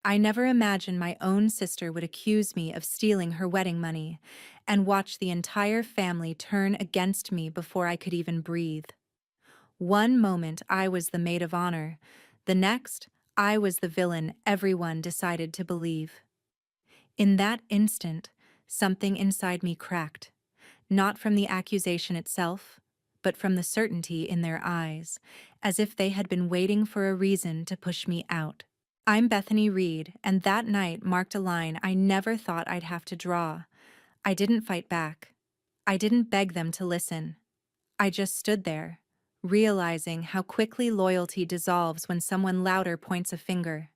I never imagined my own sister would accuse me of stealing her wedding money and watch the entire family turn against me before I could even breathe. One moment I was the maid of honor, the next I was the villain everyone decided to believe. In that instant, something inside me cracked, not from the accusation itself, but from the certainty in their eyes, as if they had been waiting for a reason to push me out. I'm Bethany Reed, and that night marked a line I never thought I'd have to draw. I didn't fight back. I didn't beg them to listen. I just stood there, realizing how quickly loyalty dissolves when someone louder points a finger.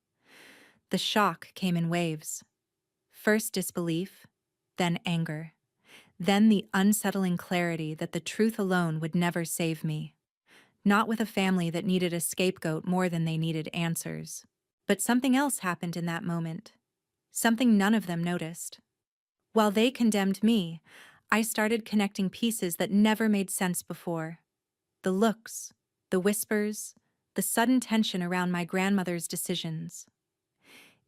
The shock came in waves. First disbelief, then anger, then the unsettling clarity that the truth alone would never save me. Not with a family that needed a scapegoat more than they needed answers. But something else happened in that moment. Something none of them noticed. While they condemned me, I started connecting pieces that never made sense before. The looks, the whispers, the sudden tension around my grandmother's decisions.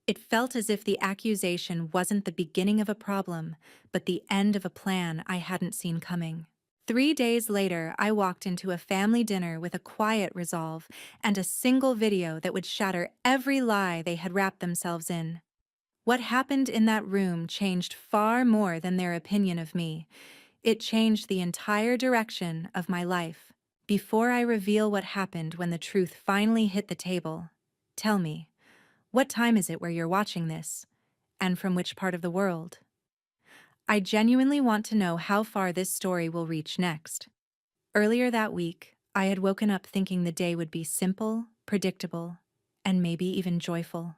It felt as if the accusation wasn't the beginning of a problem, but the end of a plan I hadn't seen coming. 3 days later, I walked into a family dinner with a quiet resolve and a single video that would shatter every lie they had wrapped themselves in. What happened in that room changed far more than their opinion of me. It changed the entire direction of my life. Before I reveal what happened when the truth finally hit the table, tell me, what time is it where you're watching this? And from which part of the world? I genuinely want to know how far this story will reach next. Earlier that week, I had woken up thinking the day would be simple, predictable, and maybe even joyful.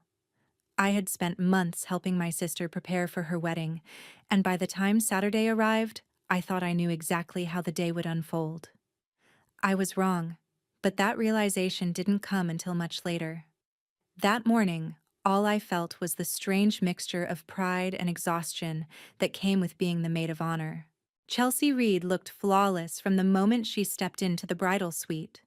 I had spent months helping my sister prepare for her wedding, and by the time Saturday arrived, I thought I knew exactly how the day would unfold. I was wrong, but that realization didn't come until much later. That morning, all I felt was the strange mixture of pride and exhaustion that came with being the maid of honor. Chelsea Reed looked flawless from the moment she stepped into the bridal suite.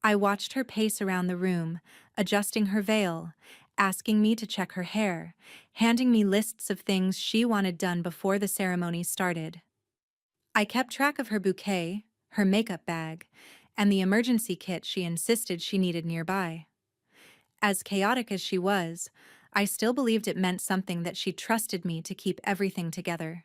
I watched her pace around the room, adjusting her veil, asking me to check her hair, handing me lists of things she wanted done before the ceremony started. I kept track of her bouquet, her makeup bag, and the emergency kit she insisted she needed nearby. As chaotic as she was, I still believed it meant something that she trusted me to keep everything together.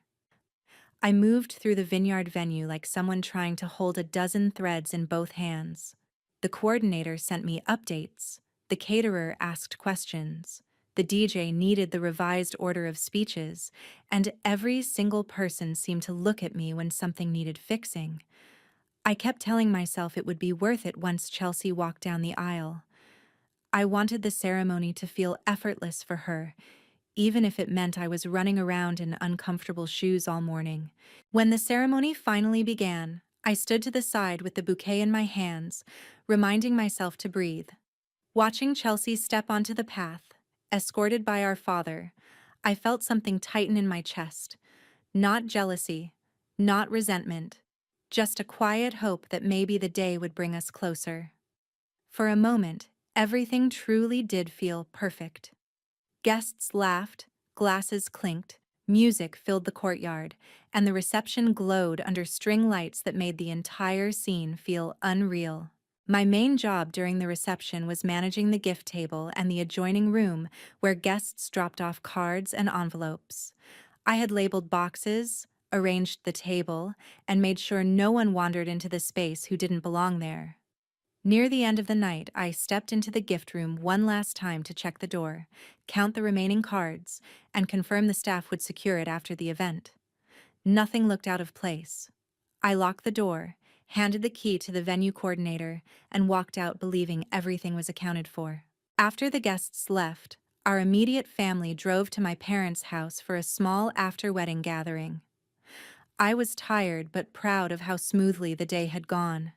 I moved through the vineyard venue like someone trying to hold a dozen threads in both hands. The coordinator sent me updates. The caterer asked questions. The DJ needed the revised order of speeches, and every single person seemed to look at me when something needed fixing. I kept telling myself it would be worth it once Chelsea walked down the aisle. I wanted the ceremony to feel effortless for her, even if it meant I was running around in uncomfortable shoes all morning. When the ceremony finally began, I stood to the side with the bouquet in my hands, reminding myself to breathe. Watching Chelsea step onto the path, escorted by our father, I felt something tighten in my chest. Not jealousy, not resentment, just a quiet hope that maybe the day would bring us closer. For a moment, everything truly did feel perfect. Guests laughed, glasses clinked, music filled the courtyard, and the reception glowed under string lights that made the entire scene feel unreal. My main job during the reception was managing the gift table and the adjoining room where guests dropped off cards and envelopes. I had labeled boxes, arranged the table, and made sure no one wandered into the space who didn't belong there. Near the end of the night, I stepped into the gift room one last time to check the door, count the remaining cards, and confirm the staff would secure it after the event. Nothing looked out of place. I locked the door, handed the key to the venue coordinator, and walked out believing everything was accounted for. After the guests left, our immediate family drove to my parents' house for a small after-wedding gathering. I was tired but proud of how smoothly the day had gone.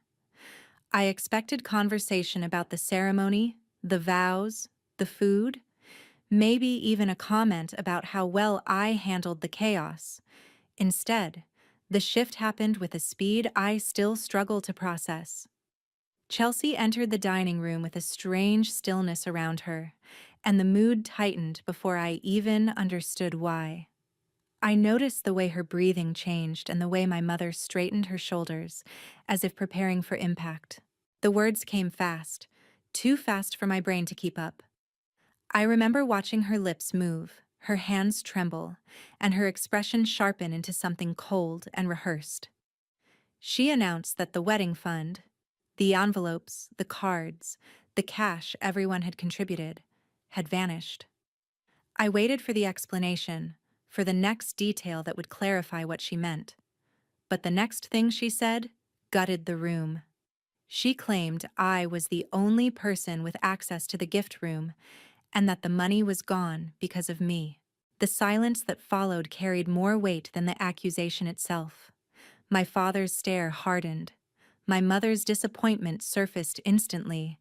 I expected conversation about the ceremony, the vows, the food, maybe even a comment about how well I handled the chaos. Instead, the shift happened with a speed I still struggle to process. Chelsea entered the dining room with a strange stillness around her. and the mood tightened before I even understood why. I noticed the way her breathing changed and the way my mother straightened her shoulders, as if preparing for impact. The words came fast, too fast for my brain to keep up. I remember watching her lips move, her hands tremble, and her expression sharpen into something cold and rehearsed. She announced that the wedding fund, the envelopes, the cards, the cash everyone had contributed, had vanished. I waited for the explanation, for the next detail that would clarify what she meant. But the next thing she said gutted the room. She claimed I was the only person with access to the gift room and that the money was gone because of me. The silence that followed carried more weight than the accusation itself. My father's stare hardened. My mother's disappointment surfaced instantly,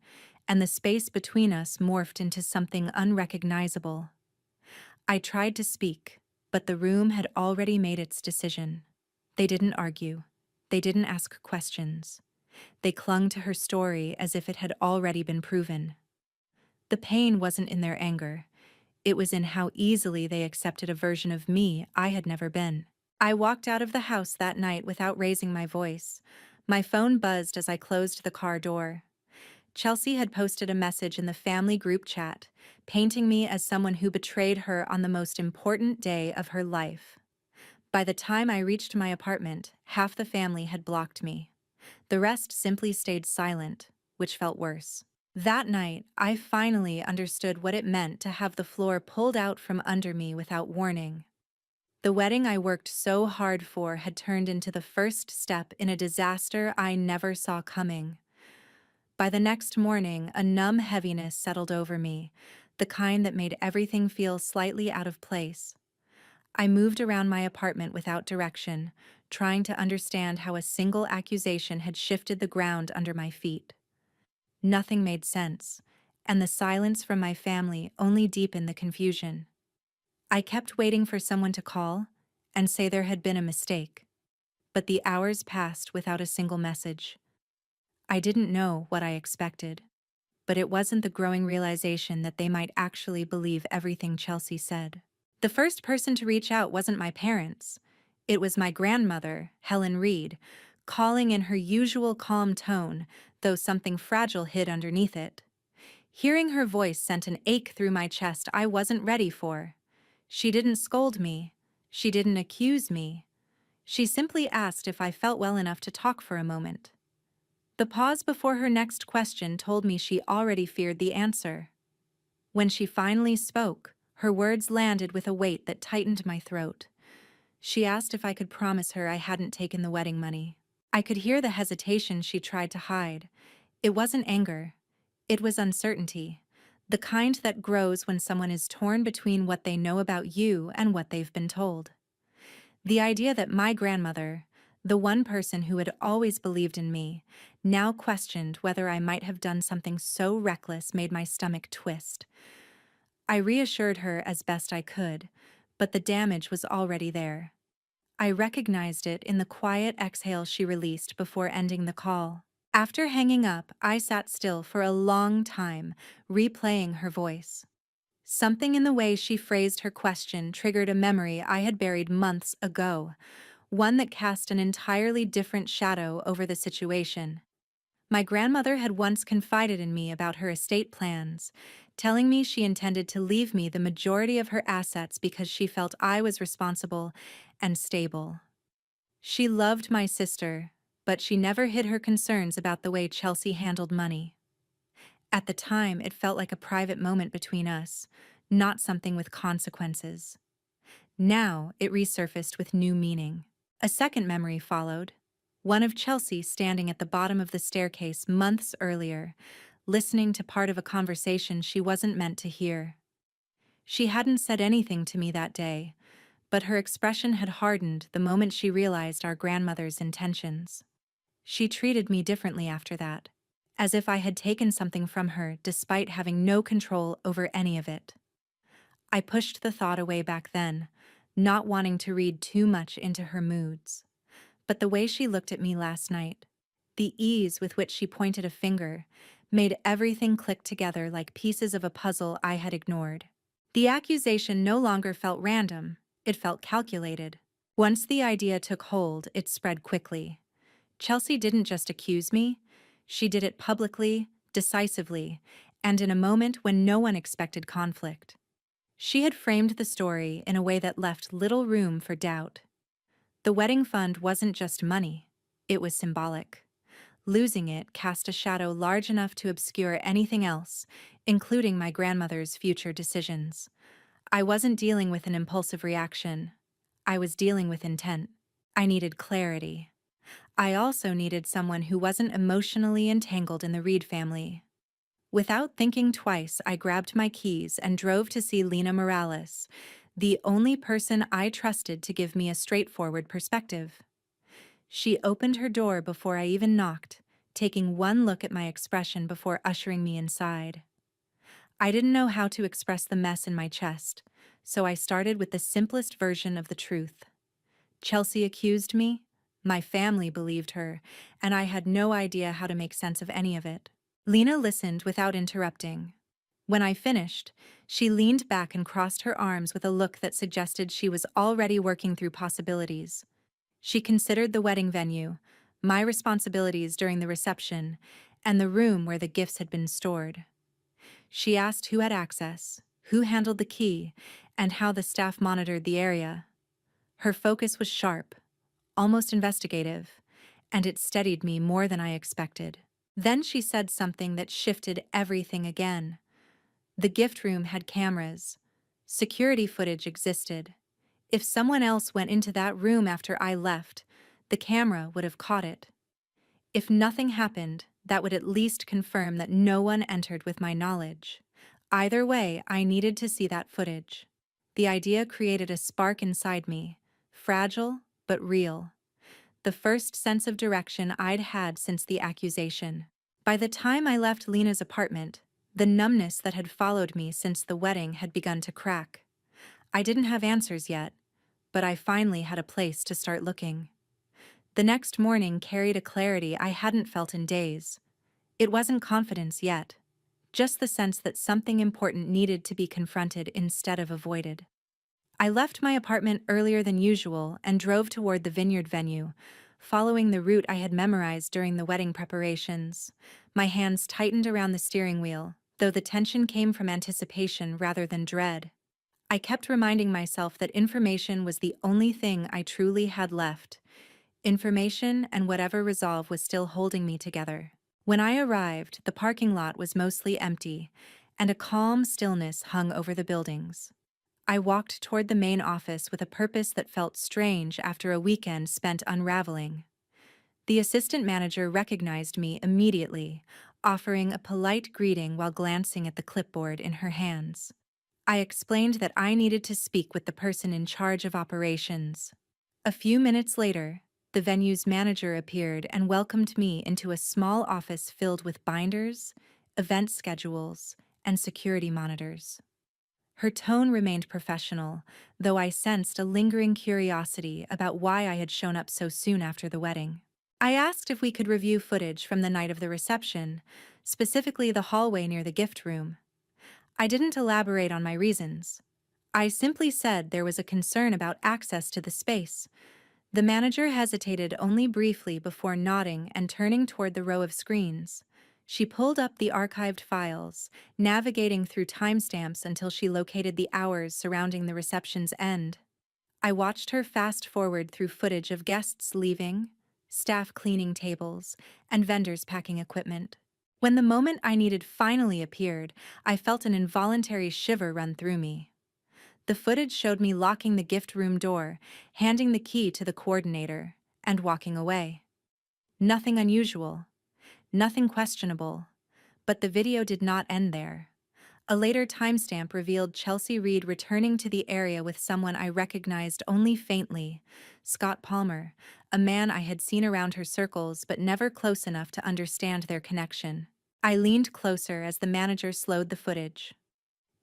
and the space between us morphed into something unrecognizable. I tried to speak, but the room had already made its decision. They didn't argue. They didn't ask questions. They clung to her story as if it had already been proven. The pain wasn't in their anger. It was in how easily they accepted a version of me I had never been. I walked out of the house that night without raising my voice. My phone buzzed as I closed the car door. Chelsea had posted a message in the family group chat, painting me as someone who betrayed her on the most important day of her life. By the time I reached my apartment, half the family had blocked me. The rest simply stayed silent, which felt worse. That night, I finally understood what it meant to have the floor pulled out from under me without warning. The wedding I worked so hard for had turned into the first step in a disaster I never saw coming. By the next morning, a numb heaviness settled over me, the kind that made everything feel slightly out of place. I moved around my apartment without direction, trying to understand how a single accusation had shifted the ground under my feet. Nothing made sense, and the silence from my family only deepened the confusion. I kept waiting for someone to call and say there had been a mistake, but the hours passed without a single message. I didn't know what I expected, but it wasn't the growing realization that they might actually believe everything Chelsea said. The first person to reach out wasn't my parents. It was my grandmother, Helen Reed, calling in her usual calm tone, though something fragile hid underneath it. Hearing her voice sent an ache through my chest I wasn't ready for. She didn't scold me. She didn't accuse me. She simply asked if I felt well enough to talk for a moment. The pause before her next question told me she already feared the answer. When she finally spoke, her words landed with a weight that tightened my throat. She asked if I could promise her I hadn't taken the wedding money. I could hear the hesitation she tried to hide. It wasn't anger. It was uncertainty, the kind that grows when someone is torn between what they know about you and what they've been told. The idea that my grandmother, the one person who had always believed in me, now questioned whether I might have done something so reckless made my stomach twist. I reassured her as best I could, but the damage was already there. I recognized it in the quiet exhale she released before ending the call. After hanging up, I sat still for a long time, replaying her voice. Something in the way she phrased her question triggered a memory I had buried months ago, one that cast an entirely different shadow over the situation. My grandmother had once confided in me about her estate plans, telling me she intended to leave me the majority of her assets because she felt I was responsible and stable. She loved my sister, but she never hid her concerns about the way Chelsea handled money. At the time, it felt like a private moment between us, not something with consequences. Now, it resurfaced with new meaning. A second memory followed, one of Chelsea standing at the bottom of the staircase months earlier, listening to part of a conversation she wasn't meant to hear. She hadn't said anything to me that day, but her expression had hardened the moment she realized our grandmother's intentions. She treated me differently after that, as if I had taken something from her despite having no control over any of it. I pushed the thought away back then, not wanting to read too much into her moods. But the way she looked at me last night, the ease with which she pointed a finger, made everything click together like pieces of a puzzle I had ignored. The accusation no longer felt random, it felt calculated. Once the idea took hold, it spread quickly. Chelsea didn't just accuse me, she did it publicly, decisively, and in a moment when no one expected conflict. She had framed the story in a way that left little room for doubt. The wedding fund wasn't just money, it was symbolic. Losing it cast a shadow large enough to obscure anything else, including my grandmother's future decisions. I wasn't dealing with an impulsive reaction. I was dealing with intent. I needed clarity. I also needed someone who wasn't emotionally entangled in the Reed family. Without thinking twice, I grabbed my keys and drove to see Lena Morales, the only person I trusted to give me a straightforward perspective. She opened her door before I even knocked, taking one look at my expression before ushering me inside. I didn't know how to express the mess in my chest, so I started with the simplest version of the truth. Chelsea accused me, my family believed her, and I had no idea how to make sense of any of it. Lena listened without interrupting. When I finished, she leaned back and crossed her arms with a look that suggested she was already working through possibilities. She considered the wedding venue, my responsibilities during the reception, and the room where the gifts had been stored. She asked who had access, who handled the key, and how the staff monitored the area. Her focus was sharp, almost investigative, and it steadied me more than I expected. Then she said something that shifted everything again. The gift room had cameras. Security footage existed. If someone else went into that room after I left, the camera would have caught it. If nothing happened, that would at least confirm that no one entered with my knowledge. Either way, I needed to see that footage. The idea created a spark inside me, fragile but real. The first sense of direction I'd had since the accusation. By the time I left Lena's apartment, the numbness that had followed me since the wedding had begun to crack. I didn't have answers yet, but I finally had a place to start looking. The next morning carried a clarity I hadn't felt in days. It wasn't confidence yet, just the sense that something important needed to be confronted instead of avoided. I left my apartment earlier than usual and drove toward the vineyard venue, following the route I had memorized during the wedding preparations. My hands tightened around the steering wheel, though the tension came from anticipation rather than dread. I kept reminding myself that information was the only thing I truly had left. Information and whatever resolve was still holding me together. When I arrived, the parking lot was mostly empty, and a calm stillness hung over the buildings. I walked toward the main office with a purpose that felt strange after a weekend spent unraveling. The assistant manager recognized me immediately, offering a polite greeting while glancing at the clipboard in her hands. I explained that I needed to speak with the person in charge of operations. A few minutes later, the venue's manager appeared and welcomed me into a small office filled with binders, event schedules, and security monitors. Her tone remained professional, though I sensed a lingering curiosity about why I had shown up so soon after the wedding. I asked if we could review footage from the night of the reception, specifically the hallway near the gift room. I didn't elaborate on my reasons. I simply said there was a concern about access to the space. The manager hesitated only briefly before nodding and turning toward the row of screens. She pulled up the archived files, navigating through timestamps until she located the hours surrounding the reception's end. I watched her fast forward through footage of guests leaving, staff cleaning tables, and vendors packing equipment. When the moment I needed finally appeared, I felt an involuntary shiver run through me. The footage showed me locking the gift room door, handing the key to the coordinator, and walking away. Nothing unusual, nothing questionable, but the video did not end there. A later timestamp revealed Chelsea Reed returning to the area with someone I recognized only faintly, Scott Palmer, a man I had seen around her circles but never close enough to understand their connection. I leaned closer as the manager slowed the footage.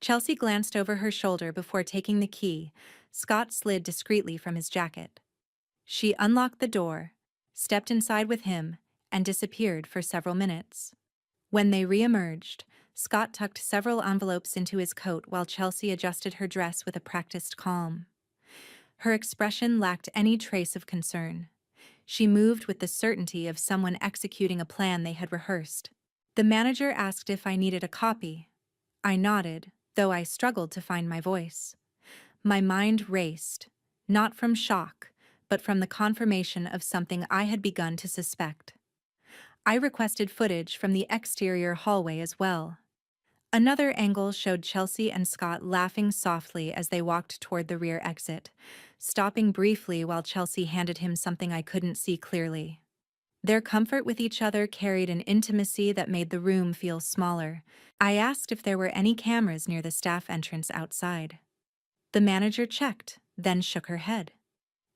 Chelsea glanced over her shoulder before taking the key. Scott slid discreetly from his jacket. She unlocked the door, stepped inside with him, and disappeared for several minutes. When they re-emerged, Scott tucked several envelopes into his coat while Chelsea adjusted her dress with a practiced calm. Her expression lacked any trace of concern. She moved with the certainty of someone executing a plan they had rehearsed. The manager asked if I needed a copy. I nodded, though I struggled to find my voice. My mind raced, not from shock, but from the confirmation of something I had begun to suspect. I requested footage from the exterior hallway as well. Another angle showed Chelsea and Scott laughing softly as they walked toward the rear exit, stopping briefly while Chelsea handed him something I couldn't see clearly. Their comfort with each other carried an intimacy that made the room feel smaller. I asked if there were any cameras near the staff entrance outside. The manager checked, then shook her head.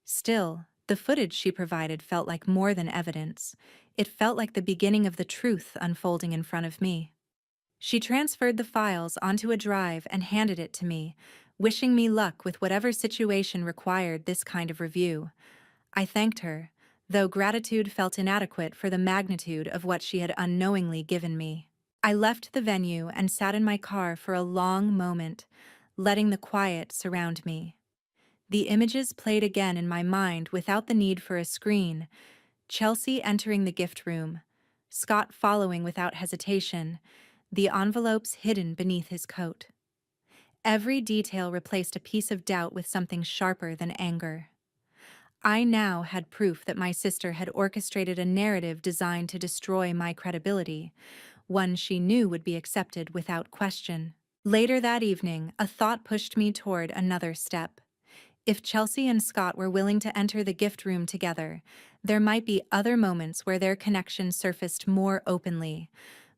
Still, the footage she provided felt like more than evidence. It felt like the beginning of the truth unfolding in front of me. She transferred the files onto a drive and handed it to me, wishing me luck with whatever situation required this kind of review. I thanked her, though gratitude felt inadequate for the magnitude of what she had unknowingly given me. I left the venue and sat in my car for a long moment, letting the quiet surround me. The images played again in my mind without the need for a screen. Chelsea entering the gift room, Scott following without hesitation, the envelopes hidden beneath his coat. Every detail replaced a piece of doubt with something sharper than anger. I now had proof that my sister had orchestrated a narrative designed to destroy my credibility, one she knew would be accepted without question. Later that evening, a thought pushed me toward another step. If Chelsea and Scott were willing to enter the gift room together, there might be other moments where their connection surfaced more openly,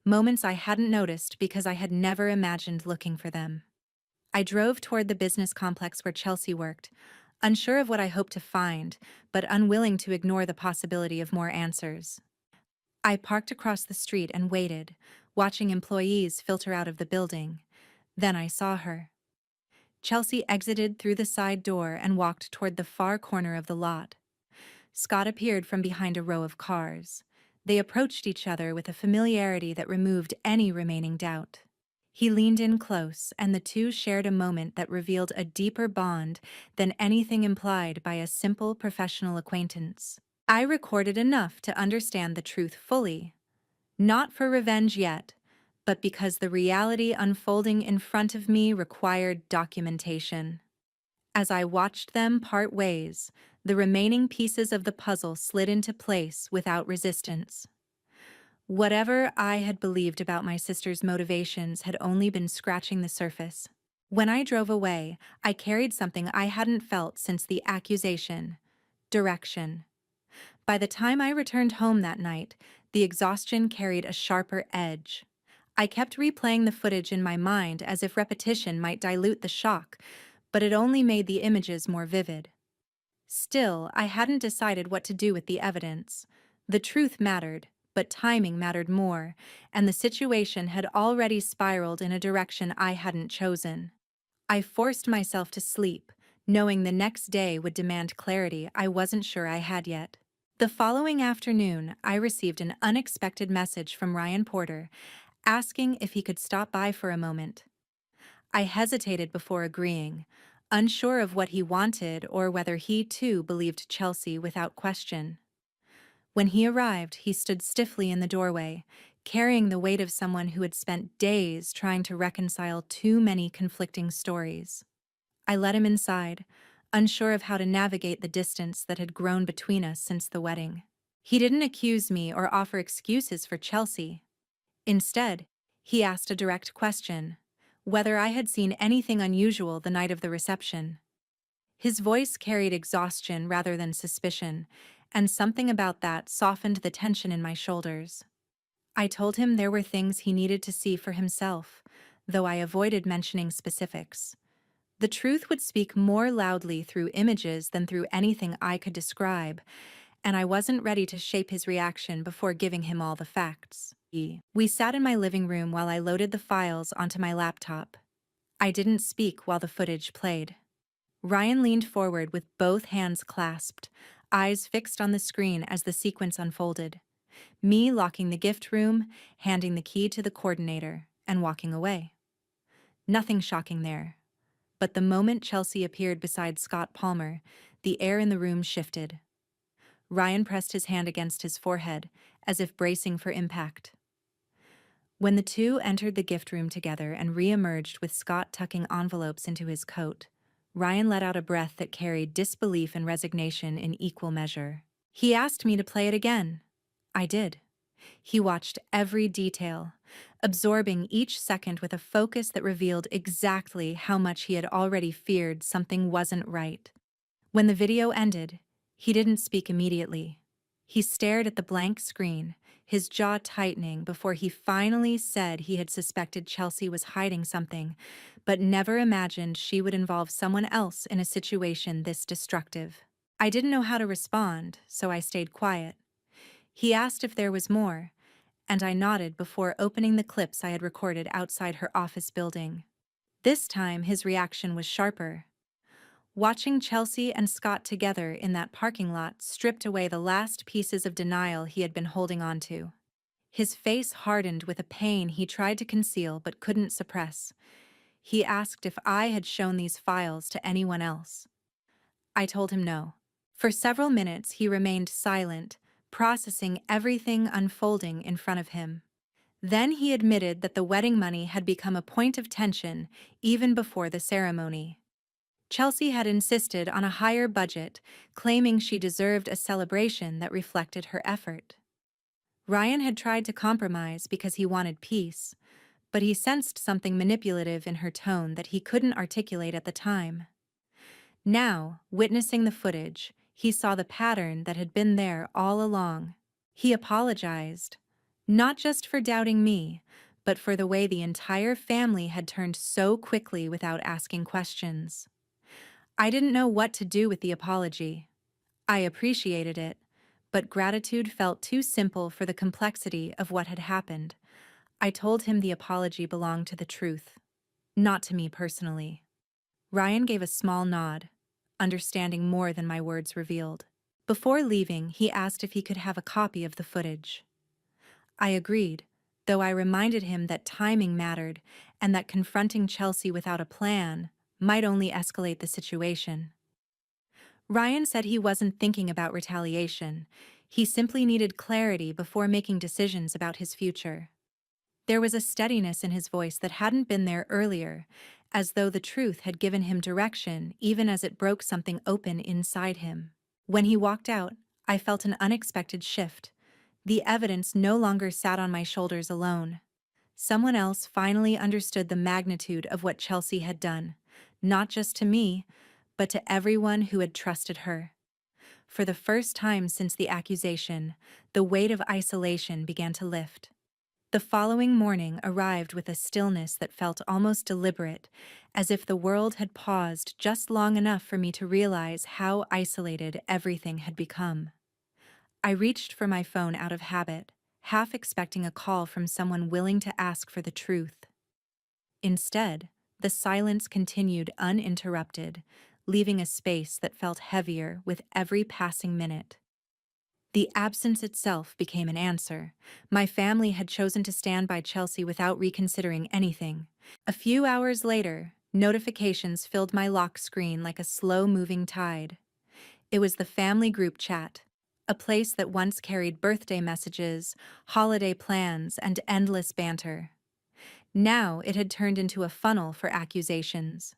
moments I hadn't noticed because I had never imagined looking for them. I drove toward the business complex where Chelsea worked, unsure of what I hoped to find, but unwilling to ignore the possibility of more answers. I parked across the street and waited, watching employees filter out of the building. Then I saw her. Chelsea exited through the side door and walked toward the far corner of the lot. Scott appeared from behind a row of cars. They approached each other with a familiarity that removed any remaining doubt. He leaned in close, and the two shared a moment that revealed a deeper bond than anything implied by a simple professional acquaintance. I recorded enough to understand the truth fully, not for revenge yet, but because the reality unfolding in front of me required documentation. As I watched them part ways, the remaining pieces of the puzzle slid into place without resistance. Whatever I had believed about my sister's motivations had only been scratching the surface. When I drove away, I carried something I hadn't felt since the accusation: direction. By the time I returned home that night, the exhaustion carried a sharper edge. I kept replaying the footage in my mind as if repetition might dilute the shock, but it only made the images more vivid. Still, I hadn't decided what to do with the evidence. The truth mattered, but timing mattered more, and the situation had already spiraled in a direction I hadn't chosen. I forced myself to sleep, knowing the next day would demand clarity I wasn't sure I had yet. The following afternoon, I received an unexpected message from Ryan Porter, asking if he could stop by for a moment. I hesitated before agreeing, unsure of what he wanted or whether he too believed Chelsea without question. When he arrived, he stood stiffly in the doorway, carrying the weight of someone who had spent days trying to reconcile too many conflicting stories. I let him inside, unsure of how to navigate the distance that had grown between us since the wedding. He didn't accuse me or offer excuses for Chelsea. Instead, he asked a direct question: whether I had seen anything unusual the night of the reception. His voice carried exhaustion rather than suspicion, and something about that softened the tension in my shoulders. I told him there were things he needed to see for himself, though I avoided mentioning specifics. The truth would speak more loudly through images than through anything I could describe, and I wasn't ready to shape his reaction before giving him all the facts. We sat in my living room while I loaded the files onto my laptop. I didn't speak while the footage played. Ryan leaned forward with both hands clasped, eyes fixed on the screen as the sequence unfolded. me locking the gift room, handing the key to the coordinator, and walking away. Nothing shocking there. But the moment Chelsea appeared beside Scott Palmer, the air in the room shifted. Ryan pressed his hand against his forehead, as if bracing for impact. When the two entered the gift room together and re-emerged with Scott tucking envelopes into his coat, Ryan let out a breath that carried disbelief and resignation in equal measure. He asked me to play it again. I did. He watched every detail, absorbing each second with a focus that revealed exactly how much he had already feared something wasn't right. When the video ended, he didn't speak immediately. He stared at the blank screen, his jaw tightening before he finally said he had suspected Chelsea was hiding something, but never imagined she would involve someone else in a situation this destructive. I didn't know how to respond, so I stayed quiet. He asked if there was more, and I nodded before opening the clips I had recorded outside her office building. This time, his reaction was sharper. Watching Chelsea and Scott together in that parking lot stripped away the last pieces of denial he had been holding on to. His face hardened with a pain he tried to conceal but couldn't suppress. He asked if I had shown these files to anyone else. I told him no. For several minutes he remained silent, processing everything unfolding in front of him. Then he admitted that the wedding money had become a point of tension even before the ceremony. Chelsea had insisted on a higher budget, claiming she deserved a celebration that reflected her effort. Ryan had tried to compromise because he wanted peace, but he sensed something manipulative in her tone that he couldn't articulate at the time. Now, witnessing the footage, he saw the pattern that had been there all along. He apologized, not just for doubting me, but for the way the entire family had turned so quickly without asking questions. I didn't know what to do with the apology. I appreciated it, but gratitude felt too simple for the complexity of what had happened. I told him the apology belonged to the truth, not to me personally. Ryan gave a small nod, understanding more than my words revealed. Before leaving, he asked if he could have a copy of the footage. I agreed, though I reminded him that timing mattered and that confronting Chelsea without a plan might only escalate the situation. Ryan said he wasn't thinking about retaliation. He simply needed clarity before making decisions about his future. There was a steadiness in his voice that hadn't been there earlier, as though the truth had given him direction even as it broke something open inside him. When he walked out, I felt an unexpected shift. The evidence no longer sat on my shoulders alone. Someone else finally understood the magnitude of what Chelsea had done, not just to me, but to everyone who had trusted her. For the first time since the accusation, the weight of isolation began to lift. The following morning arrived with a stillness that felt almost deliberate, as if the world had paused just long enough for me to realize how isolated everything had become. I reached for my phone out of habit, half expecting a call from someone willing to ask for the truth. Instead, the silence continued uninterrupted, leaving a space that felt heavier with every passing minute. The absence itself became an answer. My family had chosen to stand by Chelsea without reconsidering anything. A few hours later, notifications filled my lock screen like a slow-moving tide. It was the family group chat, a place that once carried birthday messages, holiday plans, and endless banter. Now it had turned into a funnel for accusations.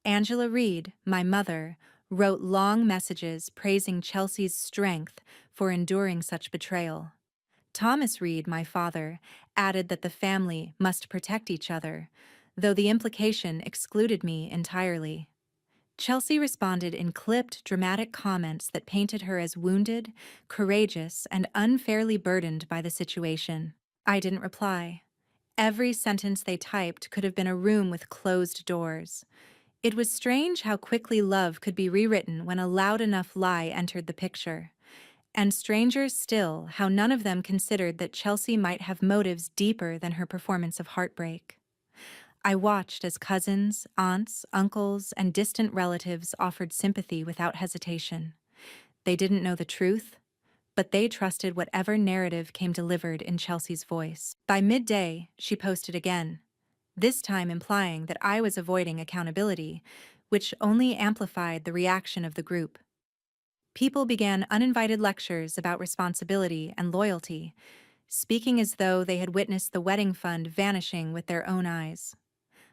Angela Reed, my mother, wrote long messages praising Chelsea's strength for enduring such betrayal. Thomas Reed, my father, added that the family must protect each other, though the implication excluded me entirely. Chelsea responded in clipped, dramatic comments that painted her as wounded, courageous, and unfairly burdened by the situation. I didn't reply. Every sentence they typed could have been a room with closed doors. It was strange how quickly love could be rewritten when a loud enough lie entered the picture. And stranger still, how none of them considered that Chelsea might have motives deeper than her performance of heartbreak. I watched as cousins, aunts, uncles, and distant relatives offered sympathy without hesitation. They didn't know the truth, but they trusted whatever narrative came delivered in Chelsea's voice. By midday, she posted again, this time implying that I was avoiding accountability, which only amplified the reaction of the group. People began uninvited lectures about responsibility and loyalty, speaking as though they had witnessed the wedding fund vanishing with their own eyes.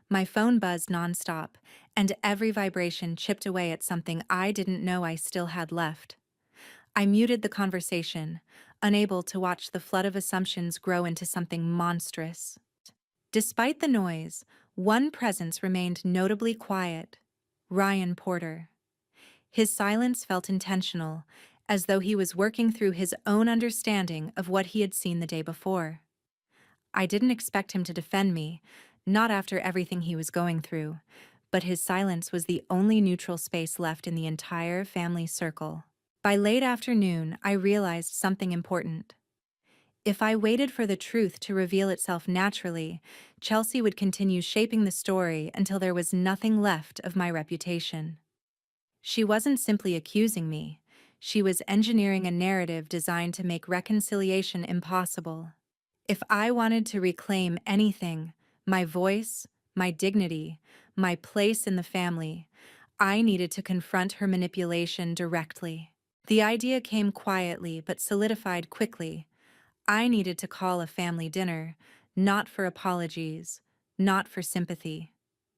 My phone buzzed nonstop, and every vibration chipped away at something I didn't know I still had left. I muted the conversation, unable to watch the flood of assumptions grow into something monstrous. Despite the noise, one presence remained notably quiet: Ryan Porter. His silence felt intentional, as though he was working through his own understanding of what he had seen the day before. I didn't expect him to defend me, not after everything he was going through, but his silence was the only neutral space left in the entire family circle. By late afternoon, I realized something important. If I waited for the truth to reveal itself naturally, Chelsea would continue shaping the story until there was nothing left of my reputation. She wasn't simply accusing me, she was engineering a narrative designed to make reconciliation impossible. If I wanted to reclaim anything, my voice, my dignity, my place in the family, I needed to confront her manipulation directly. The idea came quietly but solidified quickly. I needed to call a family dinner, not for apologies, not for sympathy,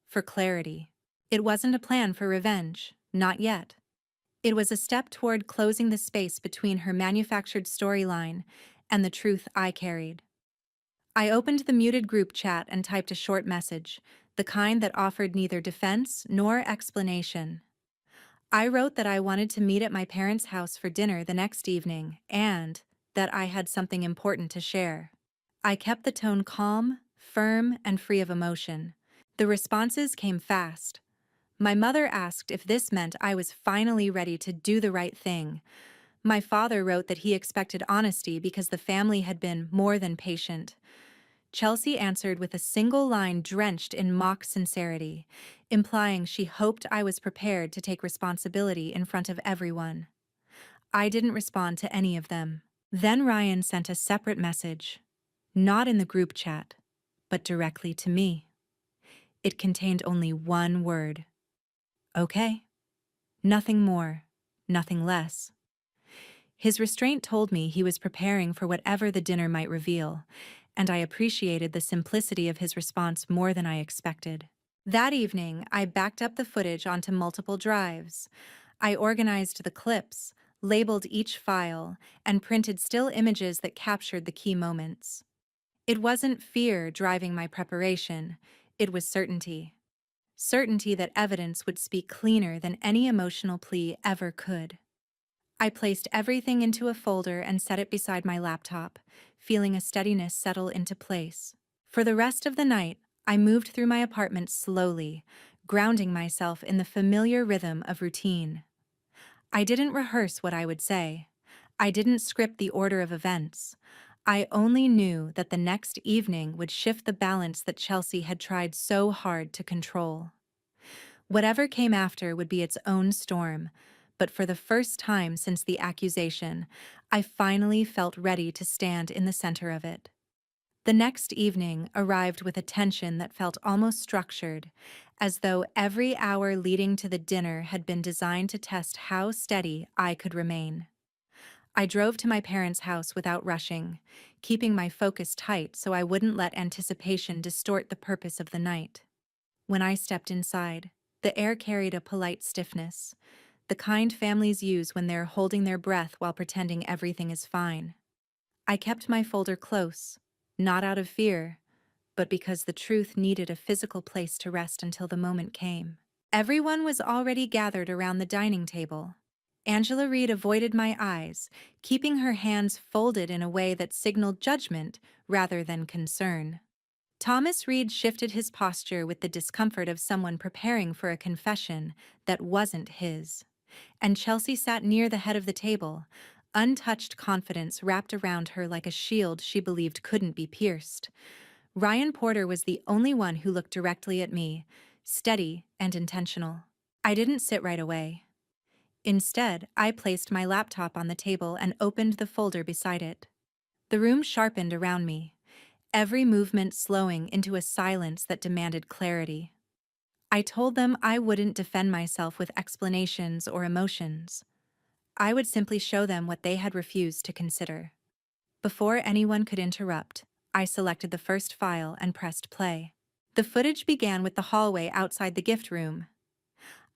for clarity. It wasn't a plan for revenge, not yet. It was a step toward closing the space between her manufactured storyline and the truth I carried. I opened the muted group chat and typed a short message, the kind that offered neither defense nor explanation. I wrote that I wanted to meet at my parents' house for dinner the next evening and that I had something important to share. I kept the tone calm, firm, and free of emotion. The responses came fast. My mother asked if this meant I was finally ready to do the right thing. My father wrote that he expected honesty because the family had been more than patient. Chelsea answered with a single line drenched in mock sincerity, implying she hoped I was prepared to take responsibility in front of everyone. I didn't respond to any of them. Then Ryan sent a separate message, not in the group chat, but directly to me. It contained only one word. Okay. Nothing more, nothing less. His restraint told me he was preparing for whatever the dinner might reveal, and I appreciated the simplicity of his response more than I expected. That evening, I backed up the footage onto multiple drives. I organized the clips, labeled each file, and printed still images that captured the key moments. It wasn't fear driving my preparation, it was certainty. Certainty that evidence would speak cleaner than any emotional plea ever could. I placed everything into a folder and set it beside my laptop, feeling a steadiness settle into place. For the rest of the night, I moved through my apartment slowly, grounding myself in the familiar rhythm of routine. I didn't rehearse what I would say. I didn't script the order of events. I only knew that the next evening would shift the balance that Chelsea had tried so hard to control. Whatever came after would be its own storm, but for the first time since the accusation, I finally felt ready to stand in the center of it. The next evening arrived with a tension that felt almost structured, as though every hour leading to the dinner had been designed to test how steady I could remain. I drove to my parents' house without rushing, keeping my focus tight so I wouldn't let anticipation distort the purpose of the night. When I stepped inside, the air carried a polite stiffness, the kind families use when they're holding their breath while pretending everything is fine. I kept my folder close, not out of fear, but because the truth needed a physical place to rest until the moment came. Everyone was already gathered around the dining table. Angela Reed avoided my eyes, keeping her hands folded in a way that signaled judgment rather than concern. Thomas Reed shifted his posture with the discomfort of someone preparing for a confession that wasn't his. And Chelsea sat near the head of the table, untouched confidence wrapped around her like a shield she believed couldn't be pierced. Ryan Porter was the only one who looked directly at me, steady and intentional. I didn't sit right away. Instead, I placed my laptop on the table and opened the folder beside it. The room sharpened around me, every movement slowing into a silence that demanded clarity. I told them I wouldn't defend myself with explanations or emotions. I would simply show them what they had refused to consider. Before anyone could interrupt, I selected the first file and pressed play. The footage began with the hallway outside the gift room.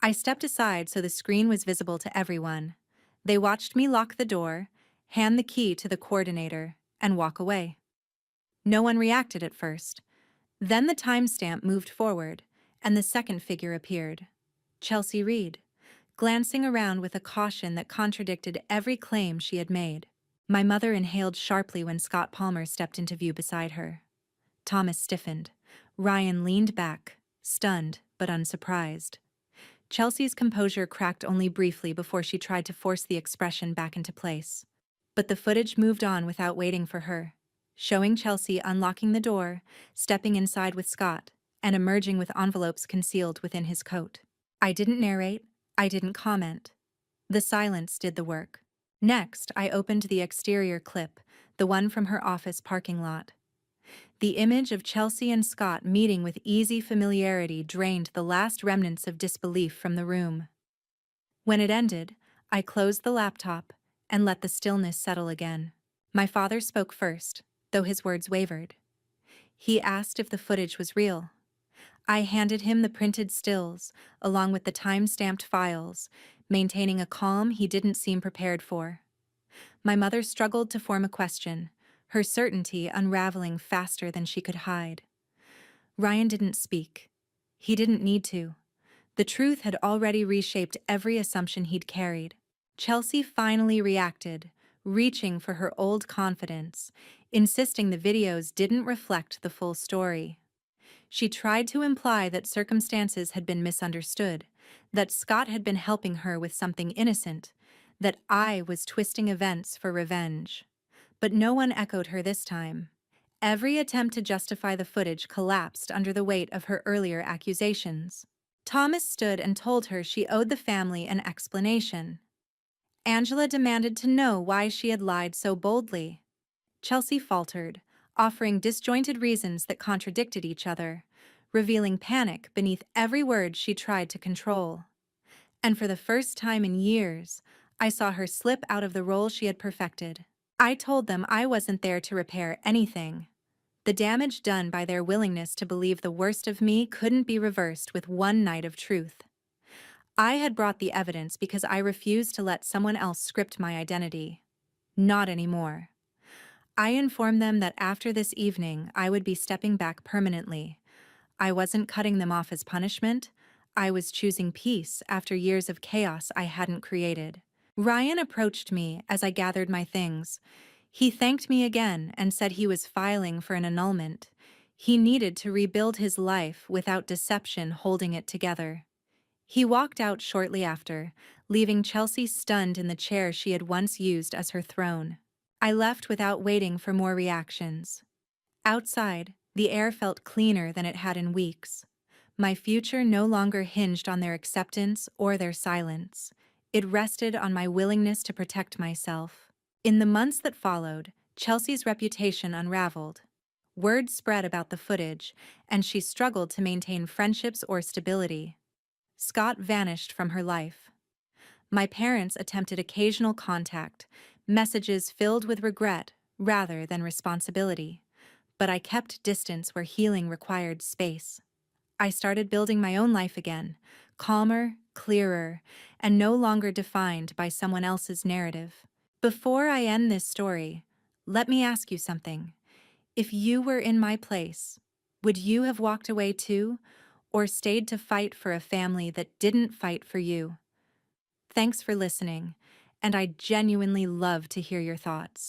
I stepped aside so the screen was visible to everyone. They watched me lock the door, hand the key to the coordinator, and walk away. No one reacted at first. Then the timestamp moved forward, and the second figure appeared. Chelsea Reed, glancing around with a caution that contradicted every claim she had made. My mother inhaled sharply when Scott Palmer stepped into view beside her. Thomas stiffened. Ryan leaned back, stunned but unsurprised. Chelsea's composure cracked only briefly before she tried to force the expression back into place. But the footage moved on without waiting for her, showing Chelsea unlocking the door, stepping inside with Scott, and emerging with envelopes concealed within his coat. I didn't narrate, I didn't comment. The silence did the work. Next, I opened the exterior clip, the one from her office parking lot. The image of Chelsea and Scott meeting with easy familiarity drained the last remnants of disbelief from the room. When it ended, I closed the laptop and let the stillness settle again. My father spoke first, though his words wavered. He asked if the footage was real. I handed him the printed stills, along with the time-stamped files, maintaining a calm he didn't seem prepared for. My mother struggled to form a question, her certainty unraveling faster than she could hide. Ryan didn't speak. He didn't need to. The truth had already reshaped every assumption he'd carried. Chelsea finally reacted, reaching for her old confidence, insisting the videos didn't reflect the full story. She tried to imply that circumstances had been misunderstood, that Scott had been helping her with something innocent, that I was twisting events for revenge. But no one echoed her this time. Every attempt to justify the footage collapsed under the weight of her earlier accusations. Thomas stood and told her she owed the family an explanation. Angela demanded to know why she had lied so boldly. Chelsea faltered, offering disjointed reasons that contradicted each other, revealing panic beneath every word she tried to control. And for the first time in years, I saw her slip out of the role she had perfected. I told them I wasn't there to repair anything. The damage done by their willingness to believe the worst of me couldn't be reversed with one night of truth. I had brought the evidence because I refused to let someone else script my identity. Not anymore. I informed them that after this evening, I would be stepping back permanently. I wasn't cutting them off as punishment. I was choosing peace after years of chaos I hadn't created. Ryan approached me as I gathered my things. He thanked me again and said he was filing for an annulment. He needed to rebuild his life without deception holding it together. He walked out shortly after, leaving Chelsea stunned in the chair she had once used as her throne. I left without waiting for more reactions. Outside, the air felt cleaner than it had in weeks. My future no longer hinged on their acceptance or their silence. It rested on my willingness to protect myself. In the months that followed, Chelsea's reputation unraveled. Word spread about the footage, and she struggled to maintain friendships or stability. Scott vanished from her life. My parents attempted occasional contact, messages filled with regret rather than responsibility. But I kept distance where healing required space. I started building my own life again, calmer, clearer, and no longer defined by someone else's narrative. Before I end this story, let me ask you something. If you were in my place, would you have walked away too, or stayed to fight for a family that didn't fight for you? Thanks for listening, and I genuinely love to hear your thoughts.